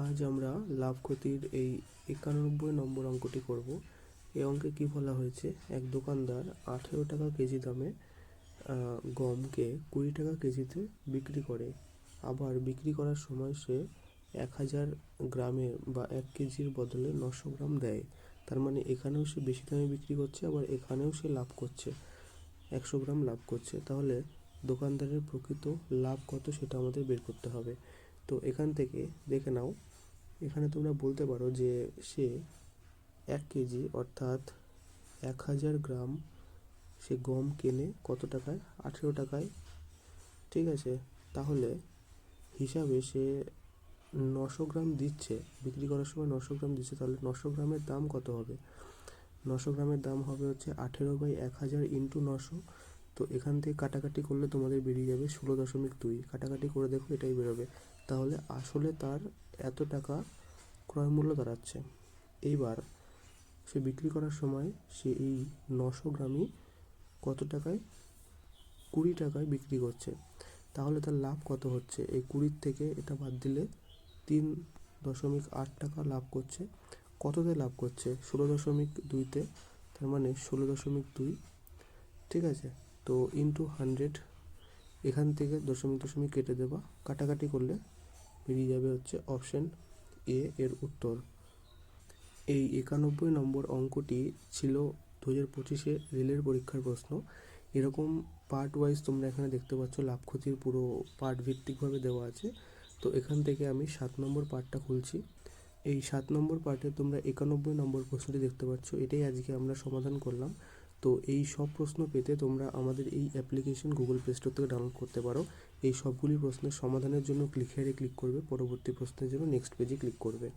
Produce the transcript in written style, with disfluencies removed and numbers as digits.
আজ আমরা লাভ ক্ষতির এই 91 নম্বর অঙ্কটি করব। এই অঙ্কে কি বলা হয়েছে, এক দোকানদার 18 টাকা কেজি দামে গমকে 20 টাকা কেজিতে বিক্রি করে। আবার বিক্রি করার সময় সে 1000 গ্রামের বা 1 কেজির বদলে 900 গ্রাম দেয়। তার মানে এখানেও সে বেশি দামে বিক্রি করছে, আবার এখানেও সে লাভ করছে, 100 গ্রাম লাভ করছে। তাহলে দোকানদারের প্রকৃত লাভ কত সেটা আমাদের বের করতে হবে। তো এখান থেকে দেখে নাও, এখানে তোমরা বলতে পারো যে সে 1 কেজি অর্থাৎ 1000 গ্রাম সে গম কেনে কত টাকায়, 18 টাকায়। ঠিক আছে, তাহলে হিসাবে সে 900 গ্রাম দিচ্ছে, বিক্রি করার সময় 900 গ্রাম দিচ্ছে। তাহলে 900 গ্রামের দাম কত হবে? 900 গ্রামের দাম হবে হচ্ছে 18/1000 ইন্টু 900। তো এখান থেকে কাটাকাটি করলে তোমাদের বেরিয়ে যাবে 16.2। কাটাকাটি করে দেখো, এটাই বেরোবে। তাহলে আসলে তার এত টাকা ক্রয় মূল্য দাঁড়াচ্ছে। এইবার সে বিক্রি করার সময় সে এই 900 গ্রামই কত টাকায়, 20 টাকায় বিক্রি করছে। তাহলে তার লাভ কত হচ্ছে? এই 20 থেকে এটা বাদ দিলে 3.8 টাকা লাভ করছে। কততে লাভ করছে? 16.2-তে, তার মানে 16.2। ঠিক আছে, তো ইন্টু 100, এখান থেকে দশমিক দশমিক কেটে দেবা, কাটাকাটি করলে বেরিয়ে যাবে হচ্ছে অপশন এ এর উত্তর। এই 91 নম্বর অঙ্কটি ছিল 2025-এ রেলের পরীক্ষার প্রশ্ন। এরকম পার্ট ওয়াইজ তোমরা এখানে দেখতে পাচ্ছ, লাভ ক্ষতির পুরো পার্ট ভিত্তিকভাবে দেওয়া আছে। তো এখান থেকে আমি 7 নম্বর পার্টটা খুলছি। এই 7 নম্বর পার্টে তোমরা 91 নম্বর প্রশ্নটি দেখতে পাচ্ছ, এটাই আজকে আমরা সমাধান করলাম। তো এই সব প্রশ্ন পেতে তোমরা আমাদের এই অ্যাপ্লিকেশন গুগল প্লে স্টোর থেকে ডাউনলোড করতে পারো। এই সবগুলি প্রশ্নের সমাধানের জন্য ক্লিক হেয়ারে ক্লিক করবে, পরবর্তী প্রশ্নের জন্য নেক্সট পেজে ক্লিক করবে।